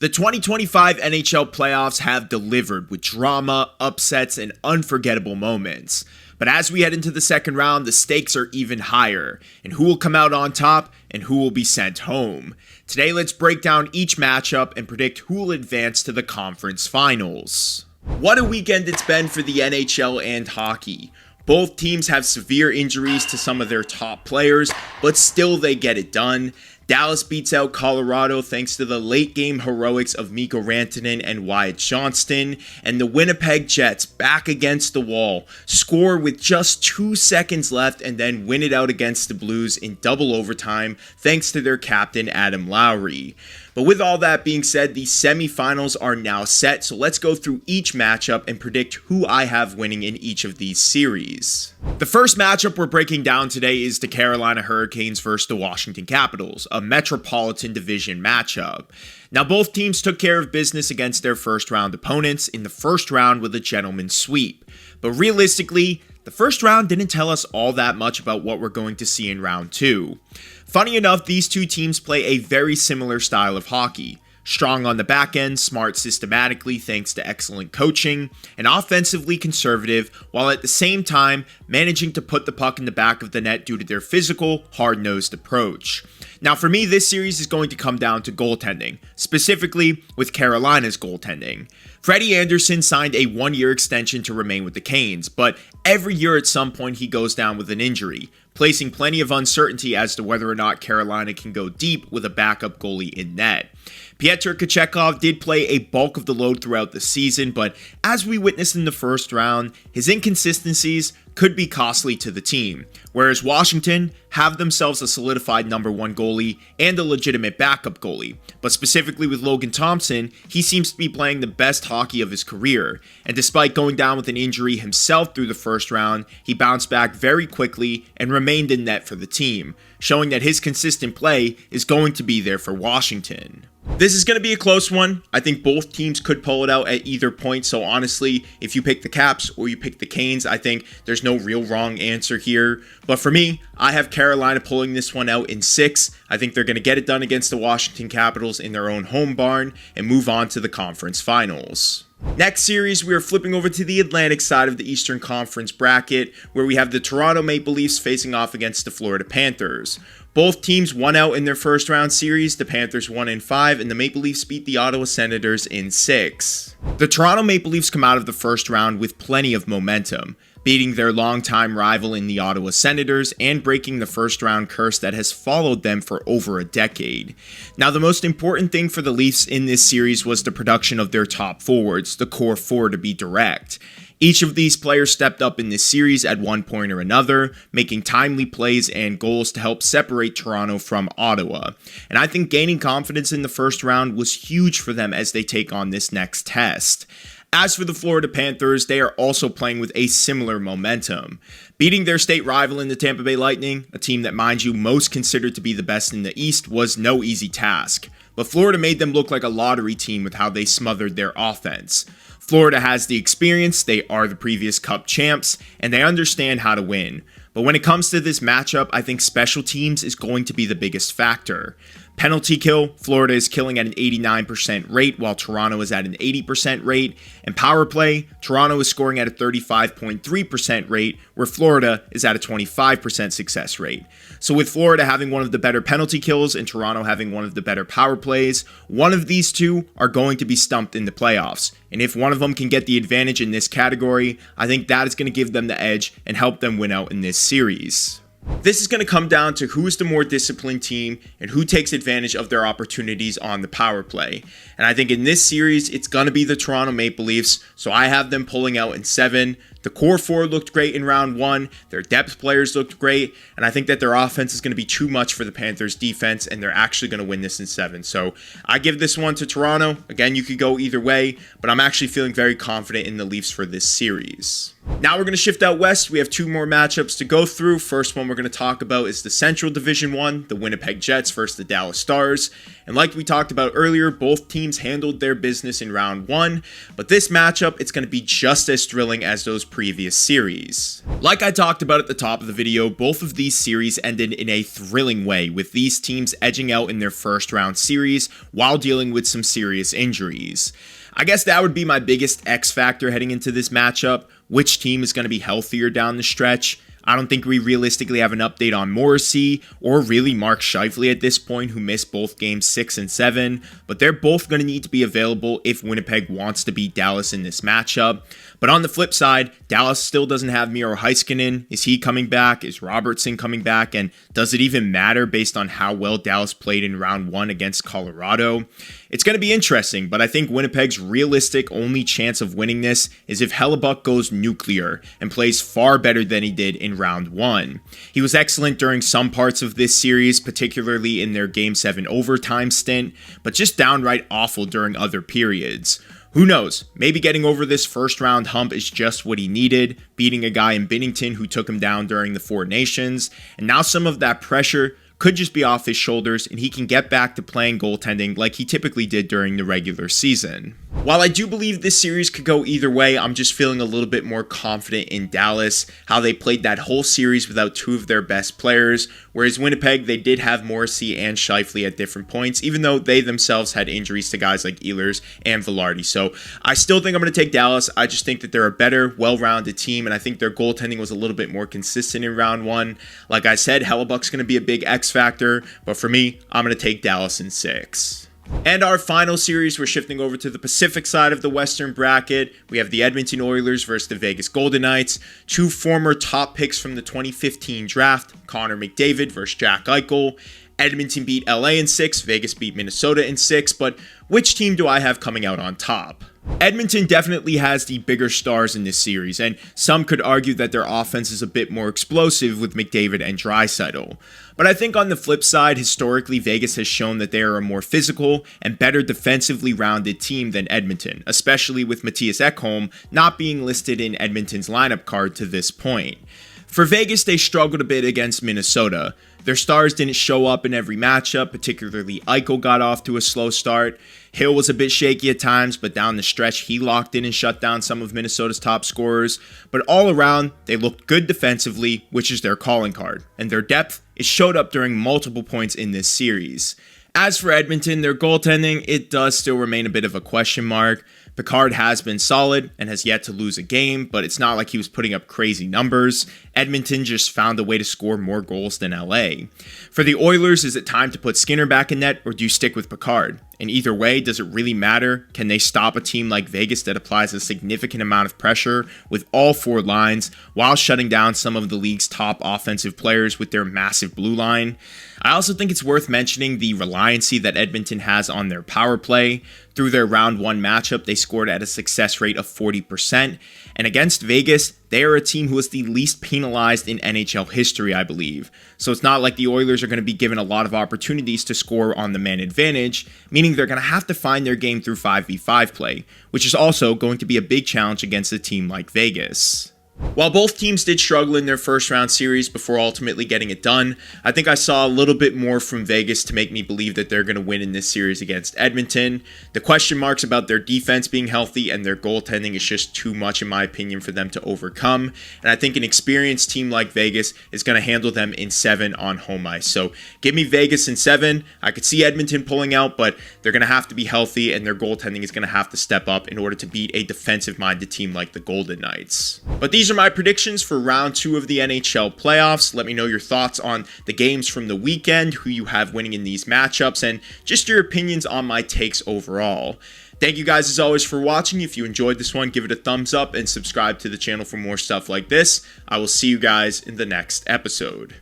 The 2025 NHL playoffs have delivered with drama, upsets, and unforgettable moments. But as we head into the second round, the stakes are even higher, and who will come out on top and who will be sent home. Today, let's break down each matchup and predict who will advance to the conference finals. What a weekend it's been for the NHL and hockey. Both teams have severe injuries to some of their top players, but still they get it done. Dallas beats out Colorado thanks to the late-game heroics of Mikko Rantanen and Wyatt Johnston, and the Winnipeg Jets, back against the wall, score with just 2 seconds left and then win it out against the Blues in double overtime thanks to their captain Adam Lowry. But with all that being said, the semifinals are now set, so let's go through each matchup and predict who I have winning in each of these series. The first matchup we're breaking down today is the Carolina Hurricanes versus the Washington Capitals, a Metropolitan Division matchup. Now, both teams took care of business against their first round opponents in the first round with a gentleman's sweep. But realistically, the first round didn't tell us all that much about what we're going to see in round 2. Funny enough, these two teams play a very similar style of hockey. Strong on the back end, smart systematically thanks to excellent coaching, and offensively conservative, while at the same time managing to put the puck in the back of the net due to their physical, hard-nosed approach. Now for me, this series is going to come down to goaltending, specifically with Carolina's goaltending. Freddie Anderson signed a 1-year extension to remain with the Canes, but every year at some point he goes down with an injury, placing plenty of uncertainty as to whether or not Carolina can go deep with a backup goalie in net. Pyotr Kochetkov did play a bulk of the load throughout the season, but as we witnessed in the first round, his inconsistencies could be costly to the team, whereas Washington have themselves a solidified number 1 goalie and a legitimate backup goalie. But specifically with Logan Thompson, he seems to be playing the best hockey of his career, and despite going down with an injury himself through the first round, he bounced back very quickly and remained in net for the team, showing that his consistent play is going to be there for Washington. This is going to be a close one. I think both teams could pull it out at either point, so honestly, if you pick the Caps or you pick the Canes, I think there's no real wrong answer here. But for me, I have Carolina pulling this one out in 6. I think they're going to get it done against the Washington Capitals in their own home barn and move on to the conference finals. Next series, we are flipping over to the Atlantic side of the Eastern Conference bracket, where we have the Toronto Maple Leafs facing off against the Florida Panthers. Both teams won out in their first round series, the Panthers won in 5, and the Maple Leafs beat the Ottawa Senators in 6. The Toronto Maple Leafs come out of the first round with plenty of momentum, beating their longtime rival in the Ottawa Senators and breaking the first round curse that has followed them for over a decade. Now, the most important thing for the Leafs in this series was the production of their top forwards, the core 4 to be direct. Each of these players stepped up in this series at one point or another, making timely plays and goals to help separate Toronto from Ottawa. And I think gaining confidence in the first round was huge for them as they take on this next test. As for the Florida Panthers, they are also playing with a similar momentum. Beating their state rival in the Tampa Bay Lightning, a team that, mind you, most considered to be the best in the East, was no easy task. But Florida made them look like a lottery team with how they smothered their offense. Florida has the experience, they are the previous Cup champs, and they understand how to win. But when it comes to this matchup, I think special teams is going to be the biggest factor. Penalty kill, Florida is killing at an 89% rate while Toronto is at an 80% rate. And power play, Toronto is scoring at a 35.3% rate where Florida is at a 25% success rate. So with Florida having one of the better penalty kills and Toronto having one of the better power plays, one of these two are going to be stumped in the playoffs. And if one of them can get the advantage in this category, I think that is going to give them the edge and help them win out in this series. This is going to come down to who is the more disciplined team and who takes advantage of their opportunities on the power play. And I think in this series, it's going to be the Toronto Maple Leafs, so I have them pulling out in 7. The core 4 looked great in round 1, their depth players looked great, and I think that their offense is going to be too much for the Panthers defense, and they're actually going to win this in 7. So I give this one to Toronto. Again, you could go either way, but I'm actually feeling very confident in the Leafs for this series. Now we're going to shift out west. We have 2 more matchups to go through. First one we're going to talk about is the Central Division 1, the Winnipeg Jets versus the Dallas Stars. And like we talked about earlier, both teams handled their business in round 1, but this matchup, it's going to be just as thrilling as those previous series. Like I talked about at the top of the video, both of these series ended in a thrilling way, with these teams edging out in their first round series while dealing with some serious injuries. I guess that would be my biggest X factor heading into this matchup. Which team is going to be healthier down the stretch? I don't think we realistically have an update on Morrissey or really Mark Scheifele at this point, who missed both games 6 and 7, but they're both going to need to be available if Winnipeg wants to beat Dallas in this matchup. But on the flip side, Dallas still doesn't have Miro Heiskanen. Is he coming back? Is Robertson coming back? And does it even matter based on how well Dallas played in round 1 against Colorado? It's going to be interesting, but I think Winnipeg's realistic only chance of winning this is if Hellebuyck goes nuclear and plays far better than he did in round 1. He was excellent during some parts of this series, particularly in their Game 7 overtime stint, but just downright awful during other periods. Who knows, maybe getting over this first round hump is just what he needed, beating a guy in Binnington who took him down during the Four Nations, and now some of that pressure could just be off his shoulders and he can get back to playing goaltending like he typically did during the regular season. While I do believe this series could go either way, I'm just feeling a little bit more confident in Dallas, how they played that whole series without two of their best players, whereas Winnipeg, they did have Morrissey and Scheifele at different points, even though they themselves had injuries to guys like Ehlers and Velarde. So I still think I'm going to take Dallas. I just think that they're a better, well-rounded team, and I think their goaltending was a little bit more consistent in round 1. Like I said, Hellebuck's going to be a big X factor, but for me, I'm going to take Dallas in 6. And our final series, we're shifting over to the Pacific side of the Western bracket. We have the Edmonton Oilers versus the Vegas Golden Knights. Two former top picks from the 2015 draft, Connor McDavid versus Jack Eichel. Edmonton beat LA in 6, Vegas beat Minnesota in 6, but which team do I have coming out on top? Edmonton definitely has the bigger stars in this series, and some could argue that their offense is a bit more explosive with McDavid and Draisaitl. But I think on the flip side, historically, Vegas has shown that they are a more physical and better defensively rounded team than Edmonton, especially with Mattias Ekholm not being listed in Edmonton's lineup card to this point. For Vegas, they struggled a bit against Minnesota. Their stars didn't show up in every matchup, particularly Eichel got off to a slow start. Hill was a bit shaky at times, but down the stretch, he locked in and shut down some of Minnesota's top scorers. But all around, they looked good defensively, which is their calling card. And their depth, it showed up during multiple points in this series. As for Edmonton, their goaltending, it does still remain a bit of a question mark. Picard has been solid and has yet to lose a game, but it's not like he was putting up crazy numbers. Edmonton just found a way to score more goals than LA. For the Oilers, is it time to put Skinner back in net, or do you stick with Picard? And either way, does it really matter? Can they stop a team like Vegas that applies a significant amount of pressure with all four lines while shutting down some of the league's top offensive players with their massive blue line? I also think it's worth mentioning the reliancy that Edmonton has on their power play. Through their round 1 matchup, they scored at a success rate of 40%. And against Vegas, they are a team who is the least penalized in NHL history, I believe. So it's not like the Oilers are going to be given a lot of opportunities to score on the man advantage, meaning they're going to have to find their game through 5v5 play, which is also going to be a big challenge against a team like Vegas. While both teams did struggle in their first round series before ultimately getting it done, I think I saw a little bit more from Vegas to make me believe that they're going to win in this series against Edmonton. The question marks about their defense being healthy and their goaltending is just too much, in my opinion, for them to overcome. And I think an experienced team like Vegas is going to handle them in 7 on home ice. So give me Vegas in 7. I could see Edmonton pulling out, but they're going to have to be healthy and their goaltending is going to have to step up in order to beat a defensive-minded team like the Golden Knights. But these are my predictions for round 2 of the NHL playoffs. Let me know your thoughts on the games from the weekend, who you have winning in these matchups, and just your opinions on my takes overall. Thank you guys as always for watching. If you enjoyed this one, give it a thumbs up and subscribe to the channel for more stuff like this. I will see you guys in the next episode.